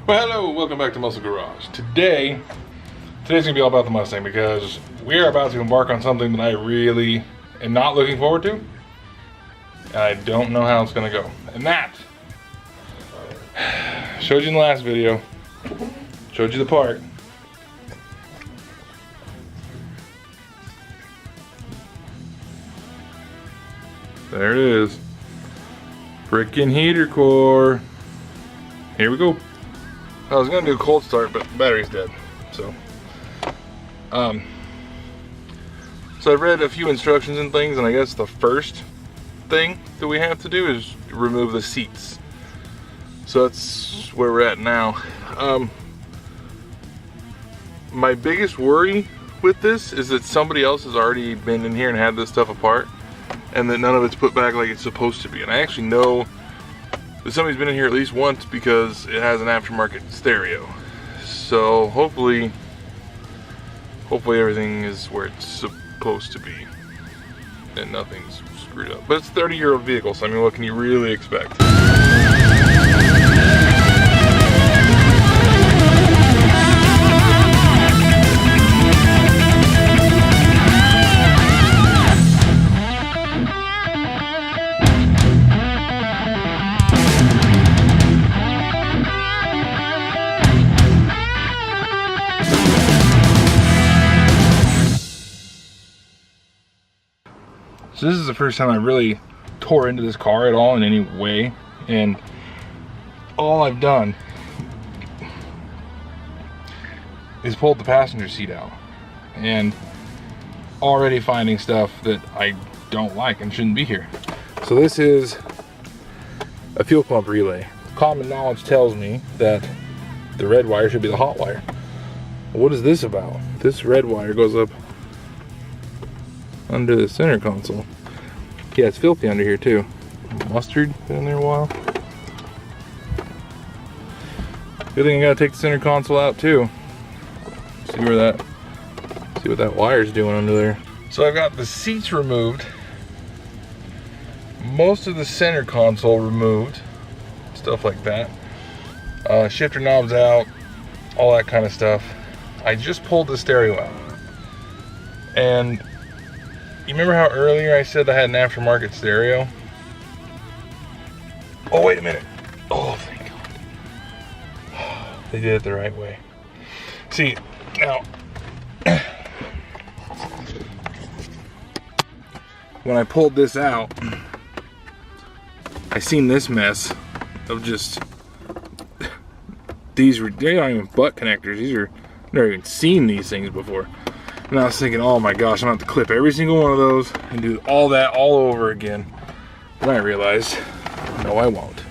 Well, hello, welcome back to Muscle Garage. Today's gonna be all about the Mustang because we are about to embark on something that I really am not looking forward to. And I don't know how it's gonna go. And that, showed you in the last video, showed you the part. There it is. Frickin' heater core. Here we go. I was gonna do a cold start, but the battery's dead. So I've read a few instructions and things, and I guess the first thing that we have to do is remove the seats. So that's where we're at now. My biggest worry with this is that somebody else has already been in here and had this stuff apart, and that none of it's put back like it's supposed to be. And I actually know that somebody's been in here at least once because it has an aftermarket stereo. So hopefully everything is where it's supposed to be and nothing's screwed up. But it's a 30-year-old vehicle, so I mean, what can you really expect? So this is the first time I really tore into this car at all in any way, and all I've done is pulled the passenger seat out and already finding stuff that I don't like and shouldn't be here. So this is a fuel pump relay. Common knowledge tells me that the red wire should be the hot wire. What is this about? This red wire goes up under the center console. Yeah, it's filthy under here too. Mustard, been in there a while. Good thing I gotta take the center console out too. See what that wire's doing under there. So I've got the seats removed, most of the center console removed, stuff like that. Shifter knobs out, all that kind of stuff. I just pulled the stereo out. And you remember how earlier I said I had an aftermarket stereo? Oh, wait a minute. Oh, thank God. They did it the right way. See, now, when I pulled this out, I seen this mess of just, they're not even butt connectors. I've never even seen these things before. And I was thinking, oh my gosh, I'm gonna have to clip every single one of those and do all that all over again. Then I realized, no, I won't.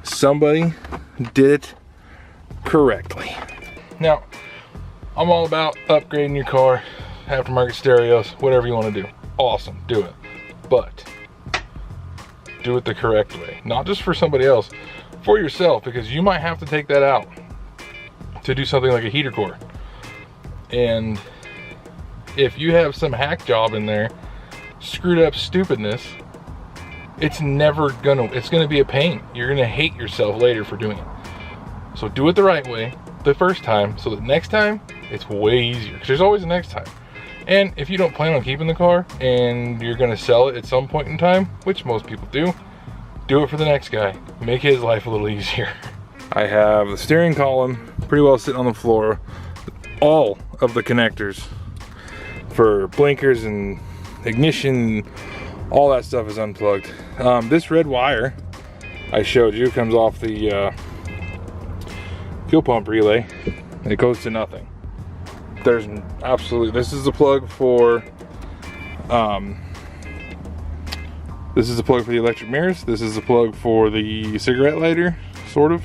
Somebody did it correctly. Now, I'm all about upgrading your car, aftermarket stereos, whatever you want to do. Awesome, do it. But do it the correct way. Not just for somebody else, for yourself, because you might have to take that out to do something like a heater core. And if you have some hack job in there, screwed up stupidness, it's gonna be a pain. You're gonna hate yourself later for doing it. So do it the right way the first time, so that next time it's way easier, because there's always a next time. And if you don't plan on keeping the car and you're gonna sell it at some point in time, which most people do it for the next guy. Make his life a little easier. I have the steering column pretty well sitting on the floor. All of the connectors for blinkers and ignition, all that stuff is unplugged. This red wire I showed you comes off the fuel pump relay. It goes to nothing. There's absolutely, this is the plug for the electric mirrors. This is the plug for the cigarette lighter, sort of.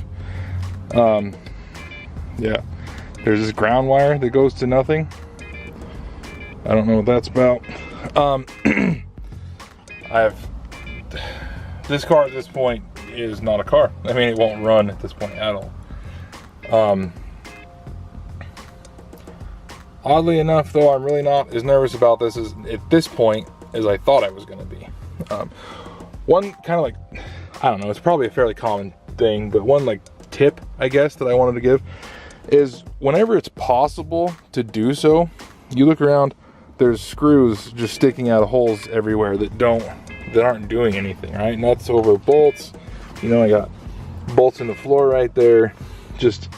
Yeah, there's this ground wire that goes to nothing. I don't know what that's about. This car at this point is not a car. I mean, it won't run at this point at all. Oddly enough, though, I'm really not as nervous about this at this point as I thought I was going to be. One kind of like, I don't know, it's probably a fairly common thing, but one like tip, I guess, that I wanted to give is whenever it's possible to do so, you look around, there's screws just sticking out of holes everywhere that aren't doing anything, right? Nuts over bolts. You know, I got bolts in the floor right there. Just,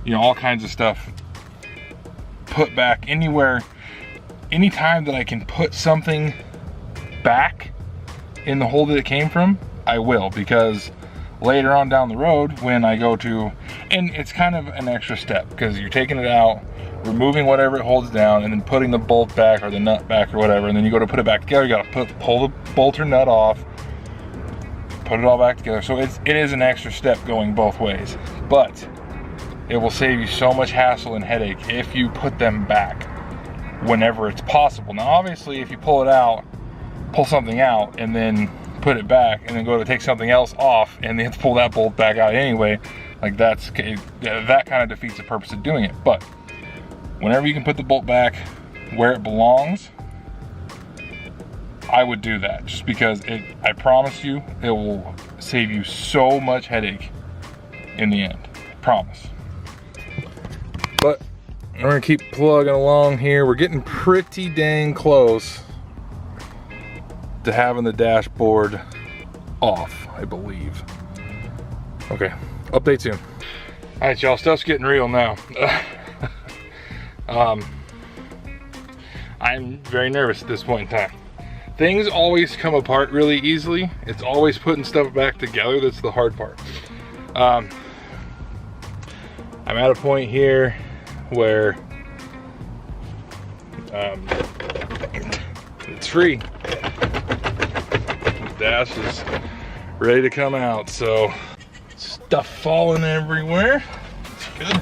you know, all kinds of stuff put back anywhere. Anytime that I can put something back in the hole that it came from, I will, because later on down the road when I go to, and it's kind of an extra step because you're taking it out, removing whatever it holds down, and then putting the bolt back or the nut back or whatever, and then you go to put it back together, you gotta pull the bolt or nut off, put it all back together. So it is an extra step going both ways, but it will save you so much hassle and headache if you put them back whenever it's possible. Now obviously if you pull something out and then put it back and then go to take something else off and then have to pull that bolt back out anyway, like that kind of defeats the purpose of doing it. But whenever you can put the bolt back where it belongs, I would do that, just because I promise you, it will save you so much headache in the end. I promise. But we're gonna keep plugging along here. We're getting pretty dang close to having the dashboard off, I believe. Okay, update soon. All right, y'all, stuff's getting real now. I'm very nervous at this point in time. Things always come apart really easily. It's always putting stuff back together that's the hard part. I'm at a point here where it's free. The dash is ready to come out, so stuff falling everywhere. It's good.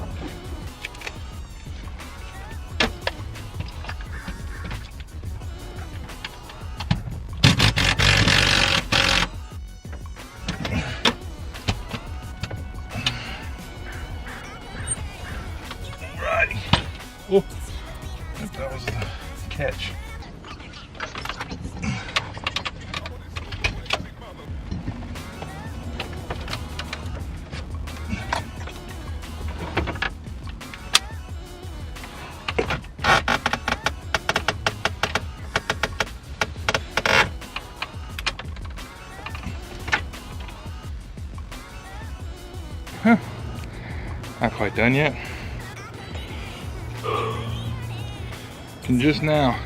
Oh, that was the catch. Huh. Not quite done yet. Can just now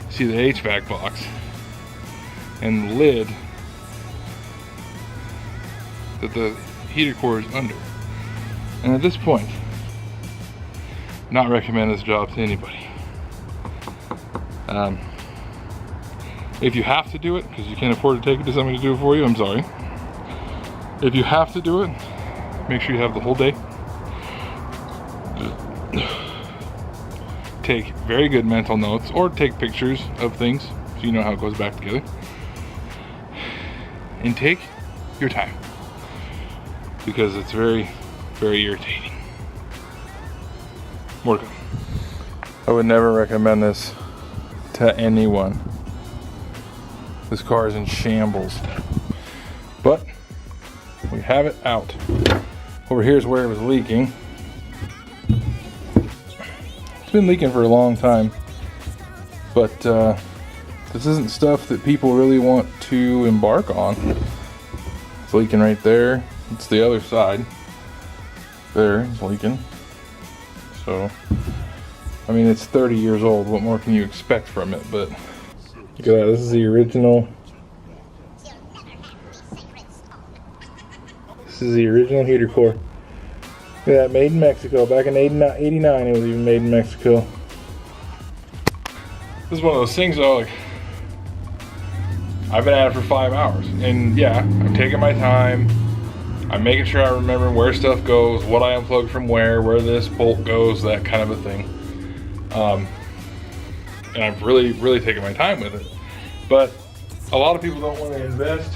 see the HVAC box and the lid that the heater core is under. And at this point, not recommend this job to anybody. If you have to do it, because you can't afford to take it to somebody to do it for you, I'm sorry. If you have to do it, make sure you have the whole day. Take very good mental notes or take pictures of things so you know how it goes back together. And take your time, because it's very, very irritating. More to come. I would never recommend this to anyone. This car is in shambles. But we have it out. Over here is where it was leaking. Been leaking for a long time, but this isn't stuff that people really want to embark on. It's leaking right there. It's the other side. There, it's leaking. So, I mean, it's 30 years old. What more can you expect from it? But look at that. This is the original. This is the original heater core. Look at that, made in Mexico. Back in 89, it was even made in Mexico. This is one of those things though, like, I've been at it for 5 hours. And yeah, I'm taking my time. I'm making sure I remember where stuff goes, what I unplug from where this bolt goes, that kind of a thing. And I've really taken my time with it. But a lot of people don't want to invest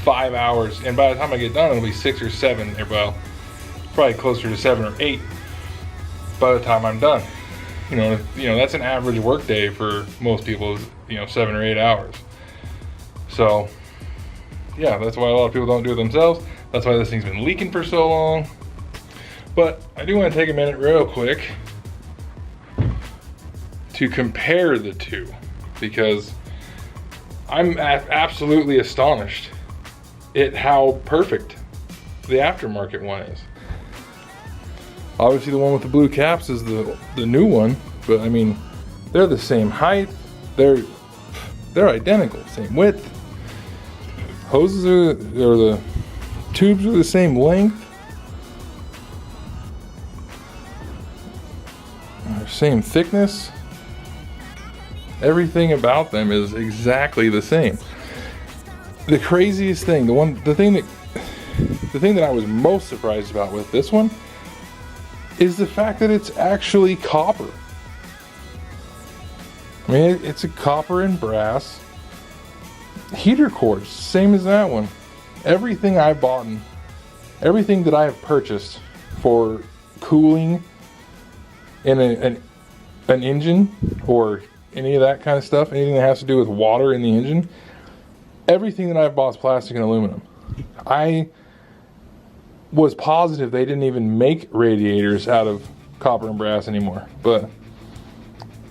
5 hours. And by the time I get done, it'll be 6 or 7, well, probably closer to 7 or 8 by the time I'm done. You know, that's an average work day for most people is, 7 or 8 hours. So yeah, that's why a lot of people don't do it themselves. That's why this thing's been leaking for so long. But I do want to take a minute real quick to compare the two, because I'm absolutely astonished at how perfect the aftermarket one is. Obviously the one with the blue caps is the new one, but I mean, they're the same height, they're identical, same width. Hoses or the tubes are the same length. Same thickness. Everything about them is exactly the same. The craziest thing, the thing that I was most surprised about with this one is the fact that it's actually copper. I mean, it's a copper and brass heater cord, same as that one. Everything I bought, everything that I have purchased for cooling in an engine or any of that kind of stuff, anything that has to do with water in the engine, everything that I've bought is plastic and aluminum. I was positive they didn't even make radiators out of copper and brass anymore, but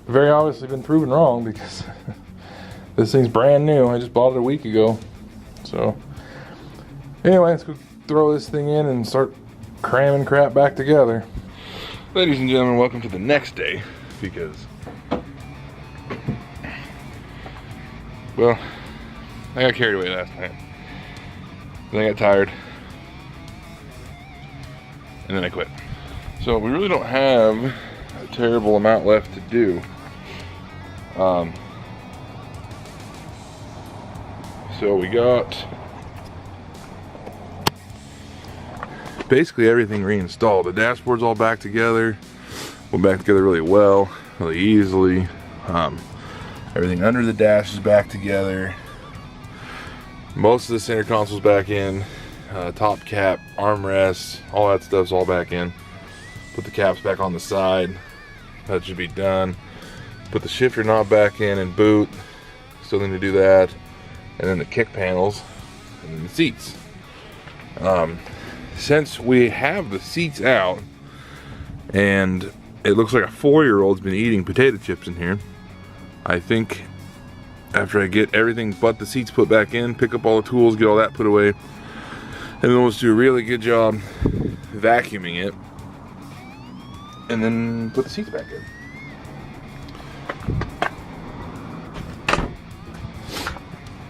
very obviously been proven wrong, because this thing's brand new. I just bought it a week ago. So anyway, let's go throw this thing in and start cramming crap back together. Ladies and gentlemen, welcome to the next day, because, well, I got carried away last night. Then I got tired, and then I quit. So we really don't have a terrible amount left to do. So we got basically everything reinstalled. The dashboard's all back together. Went back together really well, really easily. Everything under the dash is back together. Most of the center console's back in. Top cap, armrests, all that stuff's all back in. Put the caps back on the side. That should be done. Put the shifter knob back in and boot. Still need to do that. And then the kick panels and then the seats. Since we have the seats out and it looks like a 4-year-old's been eating potato chips in here, I think after I get everything but the seats put back in, pick up all the tools, get all that put away, and then let's do a really good job vacuuming it, and then put the seats back in.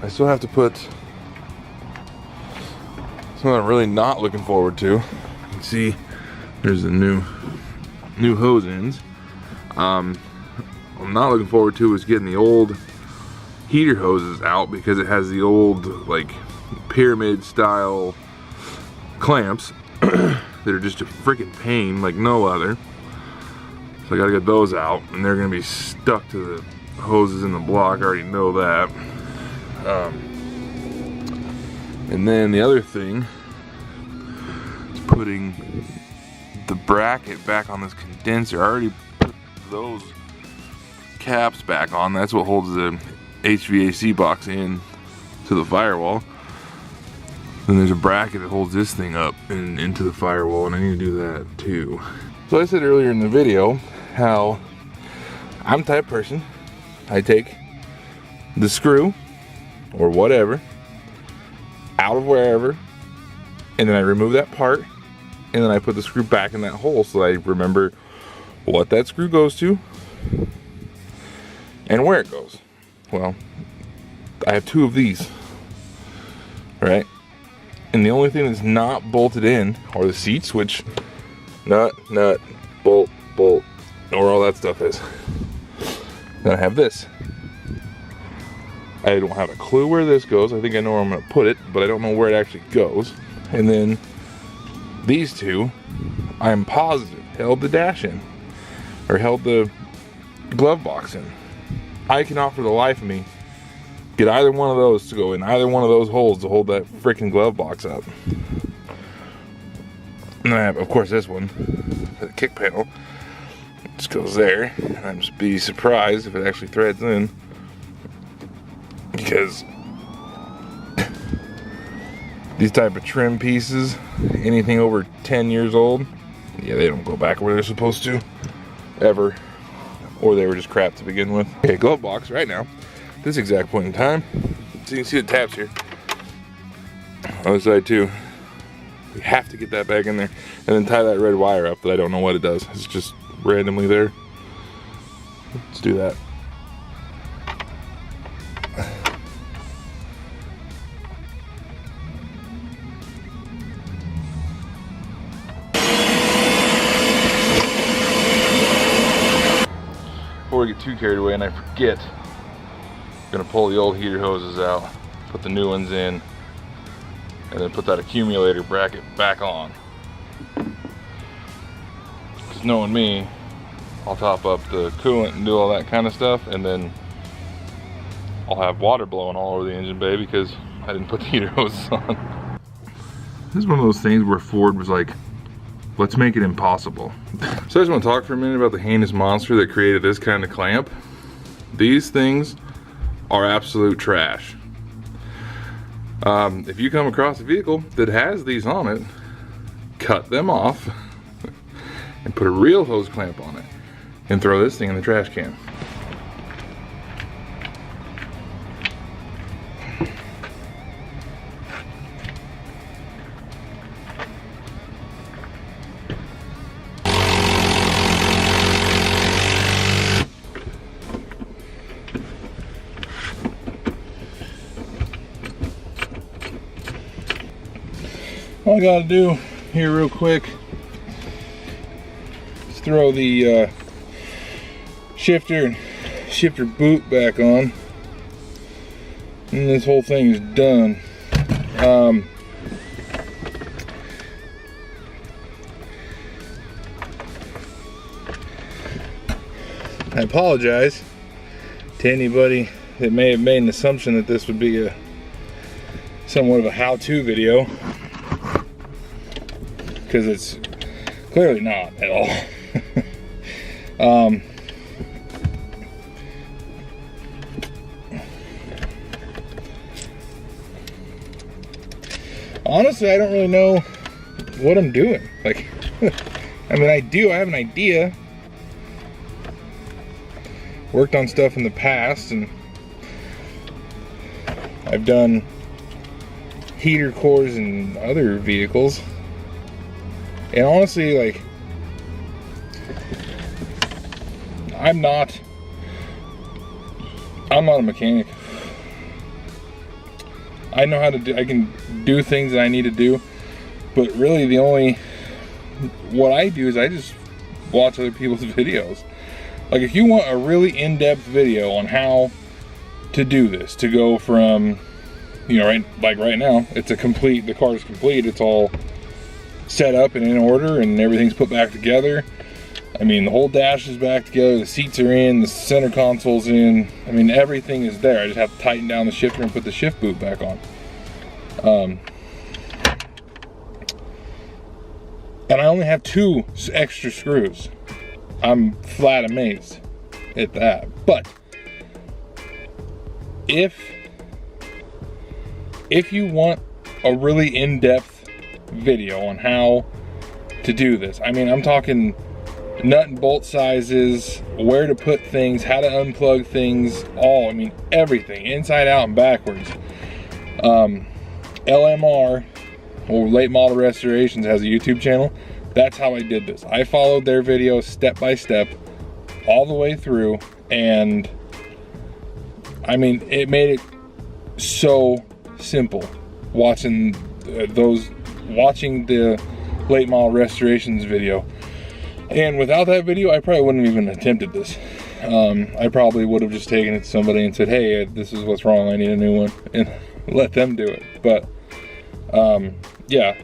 I still have to put something I'm really not looking forward to. You can see there's the new hose ends. I'm not looking forward to is getting the old heater hoses out, because it has the old like pyramid style clamps that are just a freaking pain like no other. So I gotta get those out, and they're gonna be stuck to the hoses in the block. I already know that. And then the other thing is putting the bracket back on this condenser. I already put those caps back on. That's what holds the HVAC box in to the firewall. Then there's a bracket that holds this thing up and into the firewall, and I need to do that too. So I said earlier in the video how I'm the type of person, I take the screw or whatever out of wherever, and then I remove that part, and then I put the screw back in that hole so I remember what that screw goes to and where it goes. Well, I have 2 of these, right? And the only thing that's not bolted in are the seats, which nut, bolt, or all that stuff is. Then I have this. I don't have a clue where this goes. I think I know where I'm going to put it, but I don't know where it actually goes. And then these 2, I'm positive, held the dash in, or held the glove box in. I cannot for the life of me get either one of those to go in either one of those holes to hold that freaking glove box up. And then I have, of course, this one, the kick panel. It just goes there, and I'd just be surprised if it actually threads in, because These type of trim pieces, anything over 10 years old, yeah, they don't go back where they're supposed to, ever. Or they were just crap to begin with. Okay, glove box right now, this exact point in time. So you can see the tabs here. Other side too. We have to get that back in there. And then tie that red wire up that I don't know what it does. It's just randomly there. Let's do that. Before we get too carried away and I forget, I'm gonna pull the old heater hoses out, put the new ones in, and then put that accumulator bracket back on. Because knowing me, I'll top up the coolant and do all that kind of stuff, and then I'll have water blowing all over the engine bay because I didn't put the heater hoses on. This is one of those things where Ford was like, let's make it impossible. So I just want to talk for a minute about the heinous monster that created this kind of clamp. These things are absolute trash. If you come across a vehicle that has these on it, cut them off and put a real hose clamp on it and throw this thing in the trash can. All I gotta do here real quick is throw the shifter boot back on, and this whole thing is done. I apologize to anybody that may have made an assumption that this would be somewhat of a how-to video, because it's clearly not at all. Honestly, I don't really know what I'm doing. Like, I mean, I have an idea. Worked on stuff in the past, and I've done heater cores in other vehicles. And honestly, like, I'm not a mechanic. I know how to do, I can do things that I need to do, but really what I do is I just watch other people's videos. Like, if you want a really in-depth video on how to do this, to go from, you know, right now, the car is complete, it's all set up and in order, and everything's put back together. I mean, the whole dash is back together, the seats are in, the center console's in. I mean, everything is there. I just have to tighten down the shifter and put the shift boot back on. And I only have 2 extra screws. I'm flat amazed at that. But if you want a really in-depth video on how to do this, I mean, I'm talking nut and bolt sizes, where to put things, how to unplug things, I mean, everything, inside out and backwards. LMR, or Late Model Restorations, has a YouTube channel. That's how I did this. I followed their videos step by step all the way through, and I mean, it made it so simple watching the Late Model Restorations video. And without that video, I probably wouldn't have even attempted this. I probably would have just taken it to somebody and said, hey, this is what's wrong, I need a new one, and let them do it. But yeah,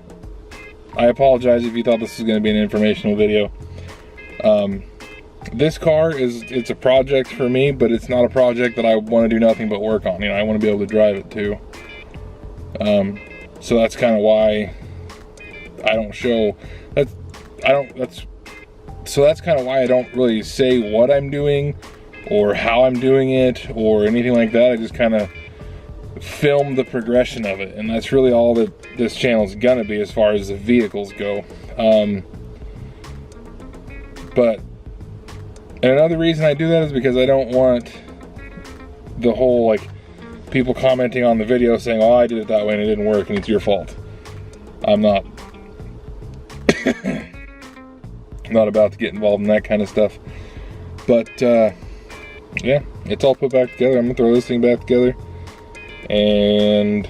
I apologize if you thought this was going to be an informational video. This car it's a project for me, but it's not a project that I want to do nothing but work on. You know, I want to be able to drive it too. So that's kind of why I don't show that. So that's kind of why I don't really say what I'm doing or how I'm doing it or anything like that. I just kind of film the progression of it, and that's really all that this channel is gonna be as far as the vehicles go. But another reason I do that is because I don't want the whole, like, people commenting on the video saying, oh, I did it that way and it didn't work and it's your fault. I'm not not about to get involved in that kind of stuff. But yeah, it's all put back together. I'm gonna throw this thing back together and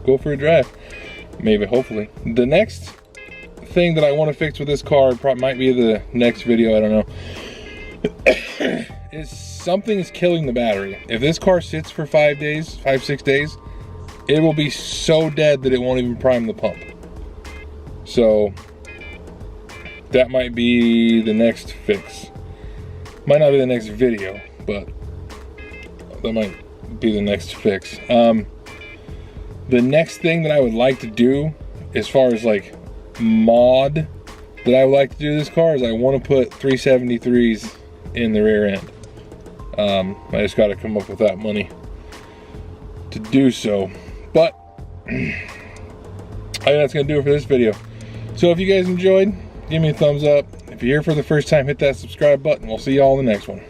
go for a drive. Maybe, hopefully. The next thing that I want to fix with this car, probably might be the next video, I don't know, is something's killing the battery. If this car sits for 5 days, 6 days, it will be so dead that it won't even prime the pump. So that might be the next fix. Might not be the next video, but that might be the next fix. The next thing that I would like to do, as far as like mod that I would like to do this car, is I want to put 373s in the rear end. I just got to come up with that money to do so. But I think that's going to do it for this video. So if you guys enjoyed, give me a thumbs up. If you're here for the first time, hit that subscribe button. We'll see y'all in the next one.